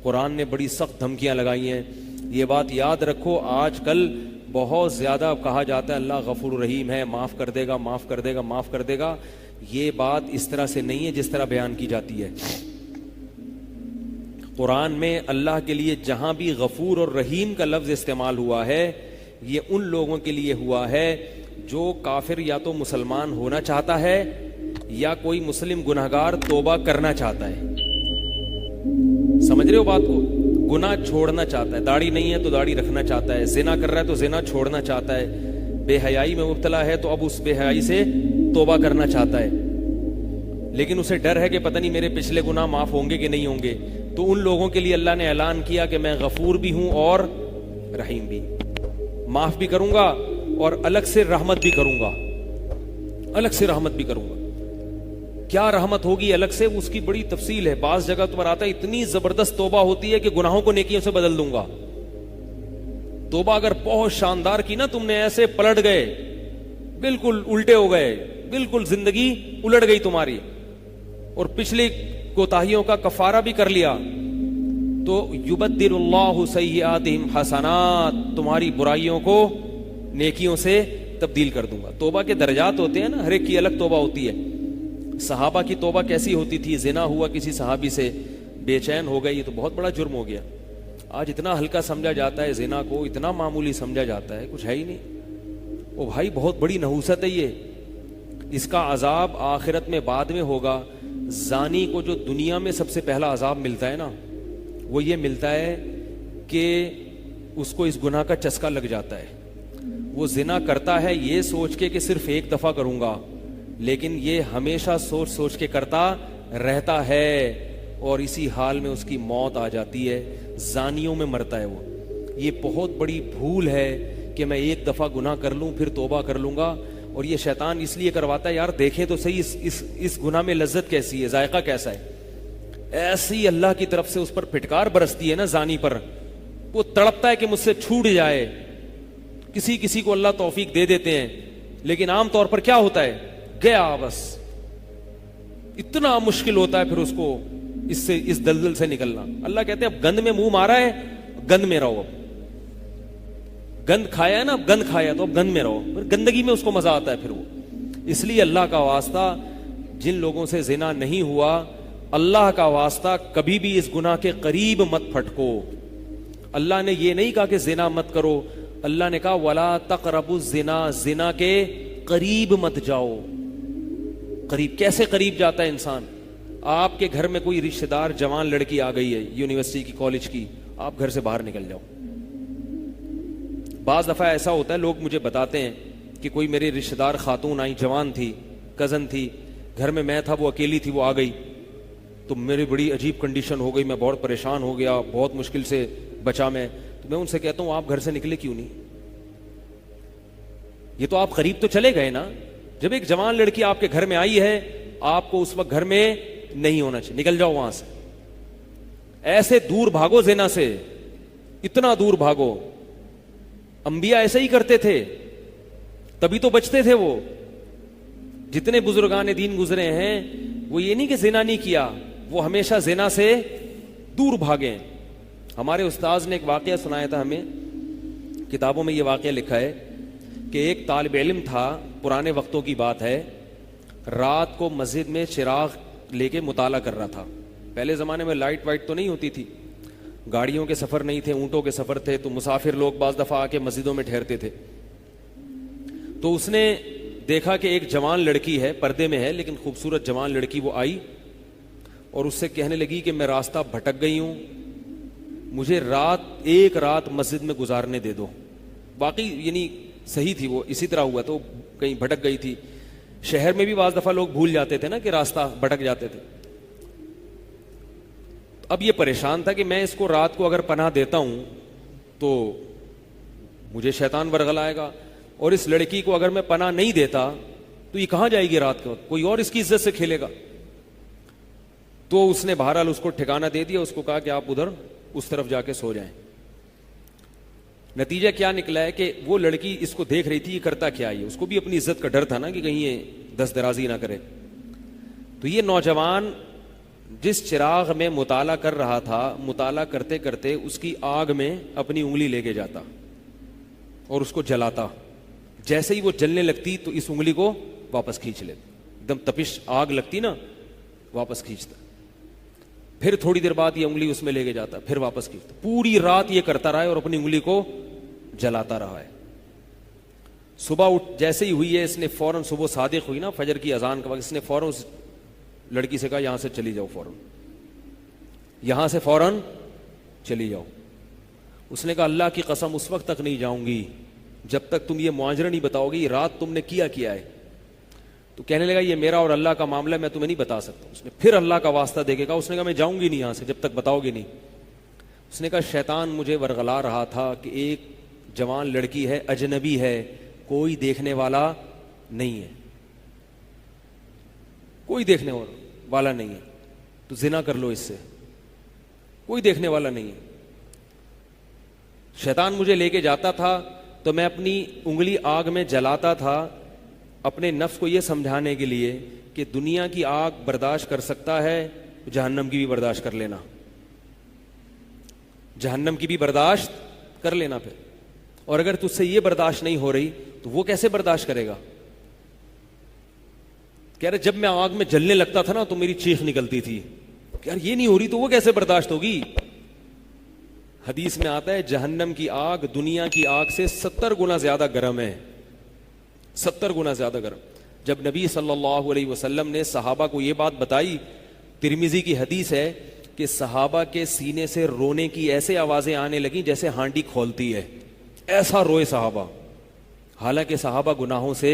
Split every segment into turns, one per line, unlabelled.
قرآن نے بڑی سخت دھمکیاں لگائی ہیں. یہ بات یاد رکھو, آج کل بہت زیادہ کہا جاتا ہے اللہ غفور رحیم ہے, معاف کر دے گا, معاف کر دے گا, معاف کر دے گا. یہ بات اس طرح سے نہیں ہے جس طرح بیان کی جاتی ہے. قرآن میں اللہ کے لیے جہاں بھی غفور اور رحیم کا لفظ استعمال ہوا ہے, یہ ان لوگوں کے لیے ہوا ہے جو کافر یا تو مسلمان ہونا چاہتا ہے یا کوئی مسلم گنہگار توبہ کرنا چاہتا ہے. سمجھ رہے ہو بات کو؟ گناہ چھوڑنا چاہتا ہے, داڑھی نہیں ہے تو داڑھی رکھنا چاہتا ہے, زنا کر رہا ہے تو زنا چھوڑنا چاہتا ہے, بے حیائی میں مبتلا ہے تو اب اس بے حیائی سے توبہ کرنا چاہتا ہے, لیکن اسے ڈر ہے کہ پتہ نہیں میرے پچھلے گناہ معاف ہوں گے کہ نہیں ہوں گے. تو ان لوگوں کے لیے اللہ نے اعلان کیا کہ میں غفور بھی ہوں اور رحیم بھی, معاف بھی کروں گا اور الگ سے رحمت بھی کروں گا, الگ سے رحمت بھی کروں گا. کیا رحمت ہوگی الگ سے, اس کی بڑی تفصیل ہے. بعض جگہ تو پر آتا ہے اتنی زبردست توبہ ہوتی ہے کہ گناہوں کو نیکیوں سے بدل دوں گا. توبہ اگر بہت شاندار کی نا تم نے, ایسے پلٹ گئے, بالکل الٹے ہو گئے, بالکل زندگی الٹ گئی تمہاری, اور پچھلی کوتاہیوں کا کفارہ بھی کر لیا, تو یبدل اللہ سیئاتہم حسنات, تمہاری برائیوں کو نیکیوں سے تبدیل کر دوں گا. توبہ کے درجات ہوتے ہیں نا, ہر ایک کی الگ توبہ ہوتی ہے. صحابہ کی توبہ کیسی ہوتی تھی؟ زنا ہوا کسی صحابی سے, بے چین ہو گئے, یہ تو بہت بڑا جرم ہو گیا. آج اتنا ہلکا سمجھا جاتا ہے زنا کو, اتنا معمولی سمجھا جاتا ہے, کچھ ہے ہی نہیں. او بھائی بہت بڑی نحوست ہے یہ, اس کا عذاب آخرت میں بعد میں ہوگا. زانی کو جو دنیا میں سب سے پہلا عذاب ملتا ہے نا, وہ یہ ملتا ہے کہ اس کو اس گناہ کا چسکا لگ جاتا ہے. وہ زنا کرتا ہے یہ سوچ کے کہ صرف ایک دفعہ کروں گا, لیکن یہ ہمیشہ سوچ سوچ کے کرتا رہتا ہے, اور اسی حال میں اس کی موت آ جاتی ہے. زانیوں میں مرتا ہے وہ. یہ بہت بڑی بھول ہے کہ میں ایک دفعہ گناہ کر لوں پھر توبہ کر لوں گا. اور یہ شیطان اس لیے کرواتا ہے, یار دیکھیں تو صحیح اس گناہ میں لذت کیسی ہے, ذائقہ کیسا ہے. ایسی اللہ کی طرف سے اس پر پھٹکار برستی ہے نا زانی پر, وہ تڑپتا ہے کہ مجھ سے چھوٹ جائے. کسی کسی کو اللہ توفیق دے دیتے ہیں, لیکن عام طور پر کیا ہوتا ہے, گیا بس. اتنا مشکل ہوتا ہے پھر اس کو اس دلدل سے نکلنا. اللہ کہتے ہیں اب گند میں منہ مارا ہے, گند میں رہو. اب گند کھایا ہے نا, اب گند کھایا تو اب گند میں رہو. پھر گندگی میں اس کو مزہ آتا ہے پھر وہ. اس لیے اللہ کا واسطہ, جن لوگوں سے زنا نہیں ہوا, اللہ کا واسطہ کبھی بھی اس گناہ کے قریب مت پھٹکو. اللہ نے یہ نہیں کہا کہ زنا مت کرو, اللہ نے کہا ولا تقربوا الزنا, زنا کے قریب مت جاؤ. قریب کیسے قریب جاتا ہے انسان؟ آپ کے گھر میں کوئی رشتہ دار جوان لڑکی آ گئی ہے یونیورسٹی کی, کالج کی, آپ گھر سے باہر نکل جاؤ. بعض دفعہ ایسا ہوتا ہے, لوگ مجھے بتاتے ہیں کہ کوئی میری رشتہ دار خاتون آئی, جوان تھی, کزن تھی, گھر میں تھا, وہ اکیلی تھی, وہ آ گئی, تو میری بڑی عجیب کنڈیشن ہو گئی, میں بہت پریشان ہو گیا, بہت مشکل سے بچا میں. تو میں ان سے کہتا ہوں آپ گھر سے نکلے کیوں نہیں؟ یہ تو آپ قریب تو چلے گئے نا. جب ایک جوان لڑکی آپ کے گھر میں آئی ہے, آپ کو اس وقت گھر میں نہیں ہونا چاہیے, نکل جاؤ وہاں سے. ایسے دور بھاگو زنا سے, اتنا دور بھاگو. انبیاء ایسے ہی کرتے تھے, تبھی تو بچتے تھے وہ. جتنے بزرگان دین گزرے ہیں وہ یہ نہیں کہ زنا نہیں کیا, وہ ہمیشہ زنا سے دور بھاگے. ہمارے استاذ نے ایک واقعہ سنایا تھا ہمیں, کتابوں میں یہ واقعہ لکھا ہے کہ ایک طالب علم تھا, پرانے وقتوں کی بات ہے, رات کو مسجد میں چراغ لے کے مطالعہ کر رہا تھا. پہلے زمانے میں لائٹ وائٹ تو نہیں ہوتی تھی, گاڑیوں کے سفر نہیں تھے, اونٹوں کے سفر تھے, تو مسافر لوگ بعض دفعہ آ کے مسجدوں میں ٹھہرتے تھے. تو اس نے دیکھا کہ ایک جوان لڑکی ہے, پردے میں ہے لیکن خوبصورت جوان لڑکی, وہ آئی اور اس سے کہنے لگی کہ میں راستہ بھٹک گئی ہوں, مجھے ایک رات مسجد میں گزارنے دے دو. باقی یعنی صحیح تھی, وہ اسی طرح ہوا تو کہیں بھٹک گئی تھی. شہر میں بھی بعض دفعہ لوگ بھول جاتے تھے نا کہ راستہ بھٹک جاتے تھے. اب یہ پریشان تھا کہ میں اس کو رات کو اگر پناہ دیتا ہوں تو مجھے شیطان ورغلائے گا, اور اس لڑکی کو اگر میں پناہ نہیں دیتا تو یہ کہاں جائے گی رات کو, کوئی اور اس کی عزت سے کھیلے گا. تو اس نے بہرحال اس کو ٹھکانہ دے دیا, اس کو کہا کہ آپ ادھر اس طرف جا کے سو جائیں. نتیجہ کیا نکلا ہے کہ وہ لڑکی اس کو دیکھ رہی تھی یہ کرتا کیا ہے, اس کو بھی اپنی عزت کا ڈر تھا نا کہ کہیں یہ دست درازی نہ کرے. تو یہ نوجوان جس چراغ میں مطالعہ کر رہا تھا، مطالعہ کرتے کرتے اس کی آگ میں اپنی انگلی لے کے جاتا اور اس کو جلاتا. جیسے ہی وہ جلنے لگتی تو اس انگلی کو واپس کھینچ لیتا. ایک دم تپش آگ لگتی نا، واپس کھینچتا. پھر تھوڑی دیر بعد یہ انگلی اس میں لے کے جاتا، پھر واپس کھینچتا. پوری رات یہ کرتا رہا ہے اور اپنی انگلی کو جلاتا رہا ہے. صبح جیسے ہی ہوئی ہے، اس نے فوراً، صبح صادق ہوئی نا فجر کی اذان کا وقت، اس نے فوراً اس لڑکی سے کہا یہاں سے چلی جاؤ، فوراً یہاں سے فوراً چلی جاؤ. اس نے کہا اللہ کی قسم اس وقت تک نہیں جاؤں گی جب تک تم یہ معاجرہ نہیں بتاؤ گی رات تم نے کیا ہے. تو کہنے لگا یہ میرا اور اللہ کا معاملہ ہے، میں تمہیں نہیں بتا سکتا. اس نے پھر اللہ کا واسطہ دے کے کہا، اس نے کہا میں جاؤں گی نہیں یہاں سے جب تک بتاؤ گی نہیں. اس نے کہا شیطان مجھے ورغلا رہا تھا کہ ایک جوان لڑکی ہے، اجنبی ہے، کوئی دیکھنے والا نہیں ہے، کوئی دیکھنے والا نہیں ہے، تو زنا کر لو اس سے، کوئی دیکھنے والا نہیں ہے. شیطان مجھے لے کے جاتا تھا تو میں اپنی انگلی آگ میں جلاتا تھا اپنے نفس کو یہ سمجھانے کے لیے کہ دنیا کی آگ برداشت کر سکتا ہے، جہنم کی بھی برداشت کر لینا، جہنم کی بھی برداشت کر لینا. پھر اور اگر تجھ سے یہ برداشت نہیں ہو رہی تو وہ کیسے برداشت کرے گا؟ کہہ رہے جب میں آگ میں جلنے لگتا تھا نا تو میری چیخ نکلتی تھی کہ یار یہ نہیں ہو رہی تو وہ کیسے برداشت ہوگی. حدیث میں آتا ہے جہنم کی آگ دنیا کی آگ سے 70 گنا زیادہ گرم ہے، 70 گنا زیادہ گرم. جب نبی صلی اللہ علیہ وسلم نے صحابہ کو یہ بات بتائی، ترمذی کی حدیث ہے کہ صحابہ کے سینے سے رونے کی ایسے آوازیں آنے لگیں جیسے ہانڈی کھولتی ہے، ایسا روئے صحابہ. حالانکہ صحابہ گناہوں سے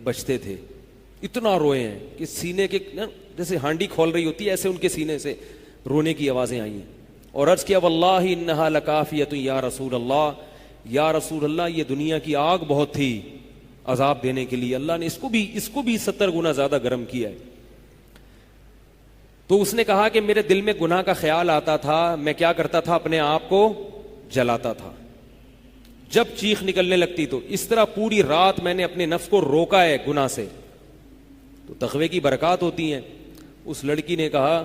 بچتے تھے، اتنا روئے ہیں کہ سینے کے جیسے ہانڈی کھول رہی ہوتی ہے ایسے ان کے سینے سے رونے کی آوازیں آئی ہیں. اور عرض کیا واللہ انہا لکافیۃ یا رسول اللہ، یا رسول اللہ یہ دنیا کی آگ بہت تھی عذاب دینے کے لیے، اللہ نے اس کو بھی 70 گنا زیادہ گرم کیا ہے. تو اس نے کہا کہ میرے دل میں گناہ کا خیال آتا تھا، میں کیا کرتا تھا اپنے آپ کو جلاتا تھا جب چیخ نکلنے لگتی. تو اس طرح پوری رات میں نے اپنے نفس کو روکا ہے گناہ سے. تو تقوی کی برکات ہوتی ہیں. اس لڑکی نے کہا،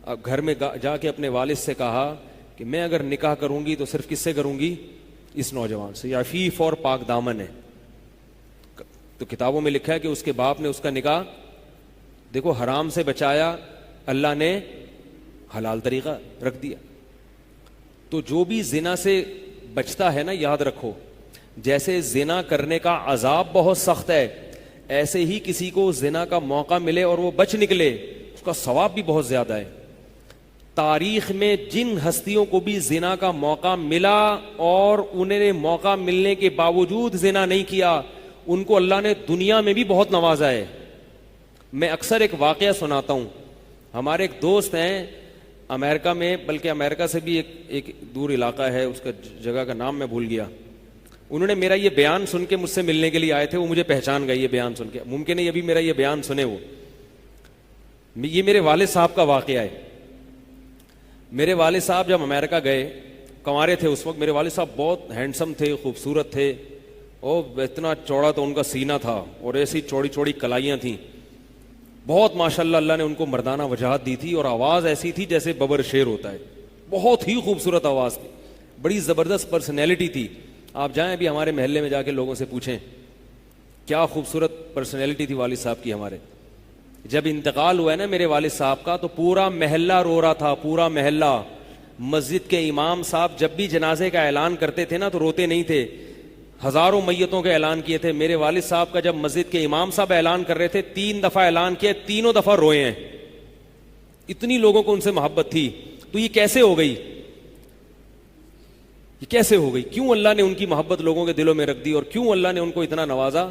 اب گھر میں جا کے اپنے والد سے کہا کہ میں اگر نکاح کروں گی تو صرف کس سے کروں گی؟ اس نوجوان سے. یہ عفیف اور پاک دامن ہے. تو کتابوں میں لکھا ہے کہ اس کے باپ نے اس کا نکاح دیکھو حرام سے بچایا، اللہ نے حلال طریقہ رکھ دیا. تو جو بھی زنا سے بچتا ہے نا، یاد رکھو جیسے زنا کرنے کا عذاب بہت سخت ہے، ایسے ہی کسی کو زنا کا موقع ملے اور وہ بچ نکلے اس کا ثواب بھی بہت زیادہ ہے. تاریخ میں جن ہستیوں کو بھی زنا کا موقع ملا اور انہیں نے موقع ملنے کے باوجود زنا نہیں کیا، ان کو اللہ نے دنیا میں بھی بہت نوازا ہے. میں اکثر ایک واقعہ سناتا ہوں. ہمارے ایک دوست ہیں امریکہ میں، بلکہ امریکہ سے بھی ایک دور علاقہ ہے، اس کا جگہ کا نام میں بھول گیا. انہوں نے میرا یہ بیان سن کے مجھ سے ملنے کے لیے آئے تھے. وہ مجھے پہچان گئے یہ بیان سن کے. ممکن ہے ابھی میرا یہ بیان سنے. وہ یہ میرے والد صاحب کا واقعہ ہے. میرے والد صاحب جب امریکہ گئے، کنوارے تھے اس وقت. میرے والد صاحب بہت ہینڈسم تھے، خوبصورت تھے، اور اتنا چوڑا تو ان کا سینہ تھا اور ایسی چوڑی چوڑی کلائیاں تھیں. بہت ماشاءاللہ اللہ نے ان کو مردانہ وجاہت دی تھی، اور آواز ایسی تھی جیسے ببر شیر ہوتا ہے. بہت ہی خوبصورت آواز تھی، بڑی زبردست پرسنالٹی تھی. آپ جائیں ابھی ہمارے محلے میں جا کے لوگوں سے پوچھیں کیا خوبصورت پرسنالٹی تھی والد صاحب کی ہمارے. جب انتقال ہوا ہے نا میرے والد صاحب کا تو پورا محلہ رو رہا تھا، پورا محلہ. مسجد کے امام صاحب جب بھی جنازے کا اعلان کرتے تھے نا تو روتے نہیں تھے. ہزاروں میتوں کے اعلان کیے تھے. میرے والد صاحب کا جب مسجد کے امام صاحب اعلان کر رہے تھے 3 دفعہ اعلان کیا، تینوں دفعہ روئے ہیں. اتنی لوگوں کو ان سے محبت تھی. تو یہ کیسے ہو گئی؟ یہ کیسے ہو گئی؟ کیوں اللہ نے ان کی محبت لوگوں کے دلوں میں رکھ دی اور کیوں اللہ نے ان کو اتنا نوازا؟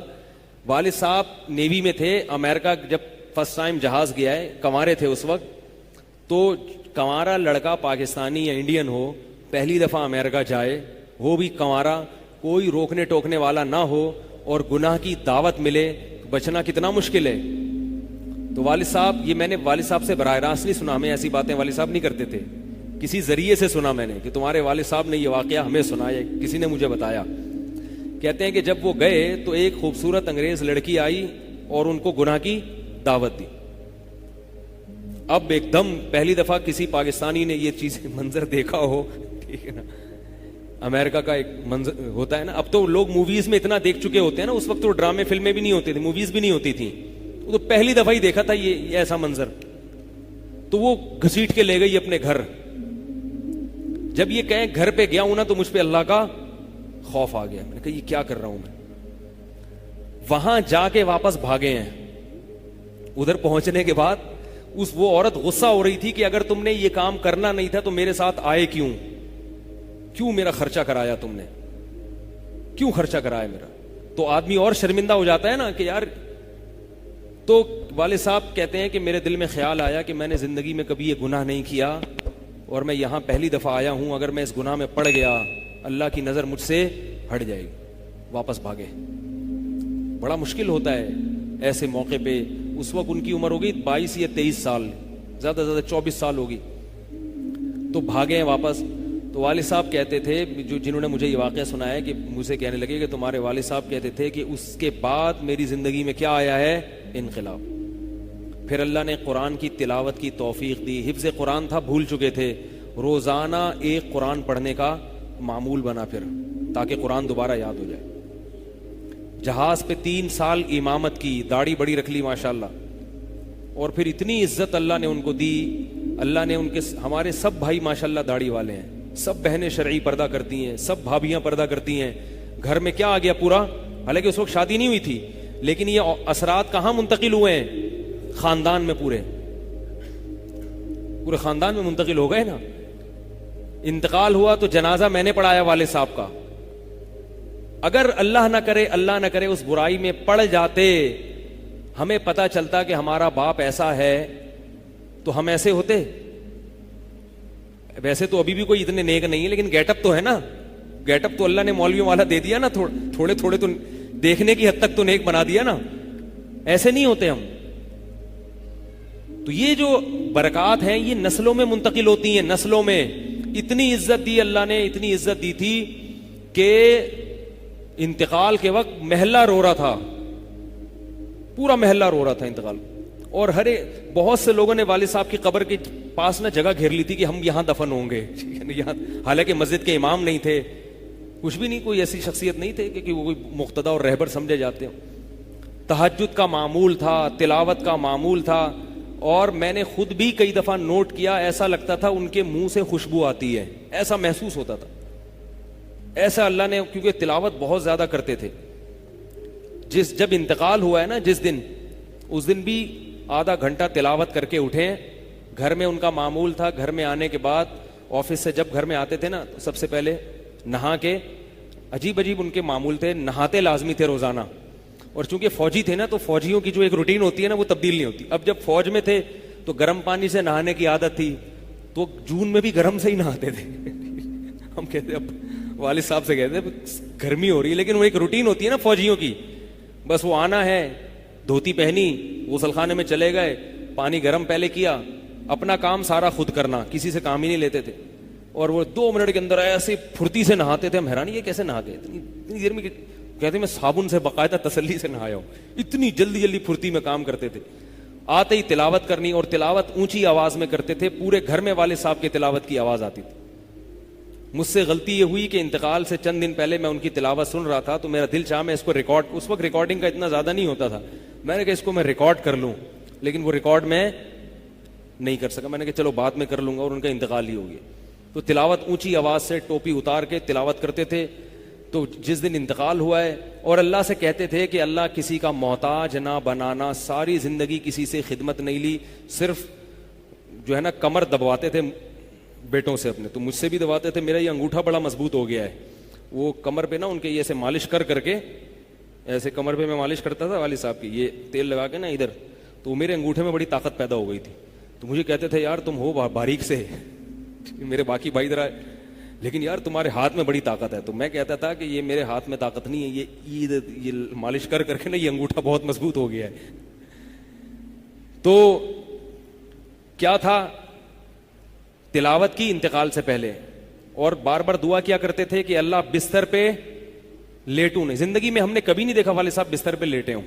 والد صاحب نیوی میں تھے. امریکہ جب فرسٹ ٹائم جہاز گیا ہے، کنوارے تھے اس وقت. تو کنوارا لڑکا پاکستانی یا انڈین ہو، پہلی دفعہ امریکہ جائے، وہ بھی کنوارا، کوئی روکنے ٹوکنے والا نہ ہو اور گناہ کی دعوت ملے، بچنا کتنا مشکل ہے. تو والد صاحب، یہ میں نے والد صاحب سے براہ راست نہیں سنا، ہمیں ایسی باتیں والد صاحب نہیں کرتے تھے، کسی ذریعے سے سنا میں نے کہ تمہارے والد صاحب نے یہ واقعہ ہمیں سنایا، کسی نے مجھے بتایا. کہتے ہیں کہ جب وہ گئے تو ایک خوبصورت انگریز لڑکی آئی اور ان کو گناہ کی دعوت دی. اب ایک دم پہلی دفعہ کسی پاکستانی نے یہ چیز منظر دیکھا ہو, ٹھیک ہے نا, امریکہ کا ایک منظر ہوتا ہے نا, اب تو لوگ موویز میں اتنا دیکھ چکے ہوتے ہیں نا, اس وقت تو ڈرامے فلمیں بھی نہیں ہوتے تھے, موویز بھی نہیں ہوتی تھیں, تو پہلی دفعہ ہی دیکھا تھا یہ ایسا منظر, تو وہ گھسیٹ کے لے گئی اپنے گھر. جب یہ کہیں گھر پہ گیا ہوں نا تو مجھ پہ اللہ کا خوف آ گیا, میں نے کہا یہ کیا کر رہا ہوں میں. وہاں جا کے واپس بھاگے ہیں. ادھر پہنچنے کے بعد وہ عورت غصہ ہو رہی تھی کہ اگر تم نے یہ کام کرنا نہیں تھا تو میرے ساتھ آئے کیوں میرا خرچہ کرایا تم نے, کیوں خرچہ کرایا میرا. تو آدمی اور شرمندہ ہو جاتا ہے نا کہ یار. تو والد صاحب کہتے ہیں کہ میرے دل میں خیال آیا کہ میں نے زندگی میں کبھی یہ گناہ نہیں کیا اور میں یہاں پہلی دفعہ آیا ہوں, اگر میں اس گناہ میں پڑ گیا اللہ کی نظر مجھ سے ہٹ جائے گی. واپس بھاگے. بڑا مشکل ہوتا ہے ایسے موقع پہ. اس وقت ان کی عمر ہوگی 22 یا 23 سال, زیادہ سے زیادہ 24 سال ہوگی. تو بھاگے ہیں واپس. تو والد صاحب کہتے تھے, جنہوں نے مجھے یہ واقعہ سنایا, کہ مجھے کہنے لگے کہ تمہارے والد صاحب کہتے تھے کہ اس کے بعد میری زندگی میں کیا آیا ہے, انقلاب. پھر اللہ نے قرآن کی تلاوت کی توفیق دی. حفظ قرآن تھا, بھول چکے تھے. روزانہ ایک قرآن پڑھنے کا معمول بنا پھر, تاکہ قرآن دوبارہ یاد ہو جائے. جہاز پہ 3 سال امامت کی, داڑھی بڑی رکھ لی ماشاءاللہ. اور پھر اتنی عزت اللہ نے ان کو دی. اللہ نے ان کے, ہمارے سب بھائی ماشاءاللہ داڑھی والے ہیں, سب بہنیں شرعی پردہ کرتی ہیں, سب بھابیاں پردہ کرتی ہیں. گھر میں کیا آ گیا پورا, حالانکہ اس وقت شادی نہیں ہوئی تھی, لیکن یہ اثرات کہاں منتقل ہوئے ہیں, خاندان میں, پورے خاندان میں منتقل ہو گئے نا. انتقال ہوا تو جنازہ میں نے پڑھایا والد صاحب کا. اگر اللہ نہ کرے اس برائی میں پڑ جاتے, ہمیں پتا چلتا کہ ہمارا باپ ایسا ہے, تو ہم ایسے ہوتے. ویسے تو ابھی بھی کوئی اتنے نیک نہیں ہے, لیکن گیٹ اپ تو ہے نا. گیٹ اپ تو اللہ نے مولویوں والا دے دیا نا, تھوڑے تھوڑے تو دیکھنے کی حد تک تو نیک بنا دیا نا. ایسے نہیں ہوتے ہم. تو یہ جو برکات ہیں یہ نسلوں میں منتقل ہوتی ہیں, نسلوں میں. اتنی عزت دی اللہ نے, اتنی عزت دی تھی کہ انتقال کے وقت محلہ رو رہا تھا, پورا محلہ رو رہا تھا انتقال. اور بہت سے لوگوں نے والد صاحب کی قبر کے پاس نا جگہ گھیر لی تھی کہ ہم یہاں دفن ہوں گے. حالانکہ مسجد کے امام نہیں تھے, کچھ بھی نہیں, کوئی ایسی شخصیت نہیں تھے کہ وہ کوئی مقتدی اور رہبر سمجھے جاتے ہوں. تہجد کا معمول تھا, تلاوت کا معمول تھا. اور میں نے خود بھی کئی دفعہ نوٹ کیا, ایسا لگتا تھا ان کے منہ سے خوشبو آتی ہے, ایسا محسوس ہوتا تھا. ایسا اللہ نے, کیونکہ تلاوت بہت زیادہ کرتے تھے. جب انتقال ہوا ہے نا جس دن, اس دن بھی آدھا گھنٹہ تلاوت کر کے اٹھے. گھر میں ان کا معمول تھا, گھر میں آنے کے بعد آفس سے جب گھر میں آتے تھے نا تو سب سے پہلے نہا کے, عجیب ان کے معمول تھے, نہاتے لازمی تھے روزانہ. اور چونکہ فوجی تھے نا تو فوجیوں کی جو ایک روٹین ہوتی ہے نا وہ تبدیل نہیں ہوتی. اب جب فوج میں تھے تو گرم پانی سے نہانے کی عادت تھی, تو جون میں بھی گرم سے ہی نہاتے تھے. ہم کہتے, اب والد صاحب سے کہتے گرمی ہو رہی ہے, لیکن وہ ایک روٹین ہوتی ہے نا فوجیوں کی, بس وہ آنا ہے, دھوتی پہنی, غسل خانے میں چلے گئے, پانی گرم پہلے کیا, اپنا کام سارا خود کرنا, کسی سے کام ہی نہیں لیتے تھے. اور وہ 2 منٹ کے اندر ایسے پھرتی سے نہاتے تھے. ہم حیران, یہ کیسے نہاتے اتنی دیر میں. کہتے میں صابن سے باقاعدہ تسلی سے نہایا ہوں, اتنی جلدی پھرتی میں کام کرتے تھے. آتے ہی تلاوت کرنی, اور تلاوت اونچی آواز میں کرتے تھے. پورے گھر میں والد صاحب کے تلاوت کی آواز آتی تھی. مجھ سے غلطی یہ ہوئی کہ انتقال سے چند دن پہلے میں ان کی تلاوت سن رہا تھا, تو میرا دل چاہا میں اس کو ریکارڈ, اس وقت ریکارڈنگ کا اتنا زیادہ نہیں ہوتا تھا, میں نے کہا اس کو میں ریکارڈ کر لوں, لیکن وہ ریکارڈ میں نہیں کر سکا. میں نے کہا چلو بعد میں کر لوں گا, اور ان کا انتقال ہی ہو گیا. تو تلاوت اونچی آواز سے ٹوپی اتار کے تلاوت کرتے تھے. تو جس دن انتقال ہوا ہے, اور اللہ سے کہتے تھے کہ اللہ کسی کا محتاج نہ بنانا, ساری زندگی کسی سے خدمت نہیں لی, صرف جو ہے نا کمر دبواتے تھے بیٹوں سے اپنے. تو مجھ سے بھی دباتے تھے, میرا یہ انگوٹھا بڑا مضبوط ہو گیا ہے. وہ کمر پہ نا ان کے یہ ایسے مالش کر کے, ایسے کمر پہ میں مالش کرتا تھا والد صاحب کی, یہ تیل لگا کے نا ادھر, تو میرے انگوٹھے میں بڑی طاقت پیدا ہو گئی تھی. تو مجھے کہتے تھے یار تم ہو باریک سے, میرے باقی بھائی ذرا, لیکن یار تمہارے ہاتھ میں بڑی طاقت ہے. تو میں کہتا تھا کہ یہ میرے ہاتھ میں طاقت نہیں ہے, یہ مالش کر کے نا یہ انگوٹھا بہت مضبوط ہو گیا ہے. تو کیا تھا, تلاوت کی انتقال سے پہلے, اور بار بار دعا کیا کرتے تھے کہ اللہ بستر پہ لیٹوں نہیں. زندگی میں ہم نے کبھی نہیں دیکھا والد صاحب بستر پہ لیٹے ہوں,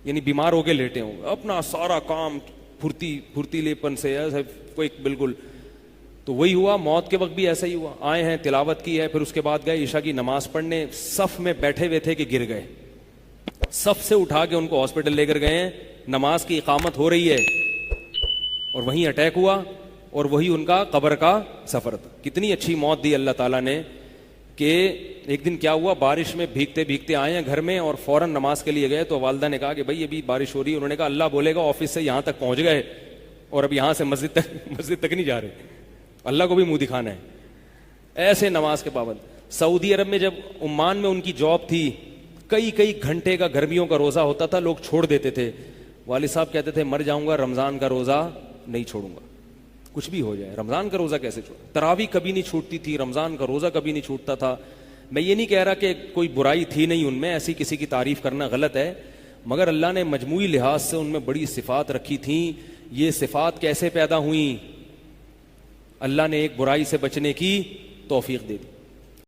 یعنی بیمار ہو کے لیٹے ہوں. اپنا سارا کام پھرتیلے پن سے ایسے کوئی بالکل. تو وہی ہوا, موت کے وقت بھی ایسا ہی ہوا. آئے ہیں, تلاوت کی ہے, پھر اس کے بعد گئے عشاء کی نماز پڑھنے, صف میں بیٹھے ہوئے تھے کہ گر گئے. صف سے اٹھا کے ان کو ہاسپٹل لے کر گئے ہیں, نماز کی اقامت ہو رہی ہے اور وہیں اٹیک ہوا اور وہی ان کا قبر کا سفر تھا. کتنی اچھی موت دی اللہ تعالیٰ نے کہ ایک دن کیا ہوا, بارش میں بھیگتے بھیگتے آئے ہیں گھر میں اور فوراً نماز کے لیے گئے. تو والدہ نے کہا کہ بھائی ابھی بارش ہو رہی ہے. انہوں نے کہا اللہ بولے گا آفس سے یہاں تک پہنچ گئے اور اب یہاں سے مسجد تک نہیں جا رہے, اللہ کو بھی منہ دکھانا ہے. ایسے نماز کے پابند. سعودی عرب میں جب عمان میں ان کی جاب تھی, کئی گھنٹے کا گرمیوں کا روزہ ہوتا تھا, لوگ چھوڑ دیتے تھے. والد صاحب کہتے تھے مر جاؤں گا رمضان کا روزہ نہیں چھوڑوں گا, کچھ بھی ہو جائے رمضان کا روزہ کیسے چھوڑ. تراویح کبھی نہیں چھوٹتی تھی, رمضان کا روزہ کبھی نہیں چھوٹتا تھا. میں یہ نہیں کہہ رہا کہ کوئی برائی تھی نہیں ان میں, ایسی کسی کی تعریف کرنا غلط ہے, مگر اللہ نے مجموعی لحاظ سے ان میں بڑی صفات رکھی تھیں. یہ صفات کیسے پیدا ہوئیں؟ اللہ نے ایک برائی سے بچنے کی توفیق دے دی.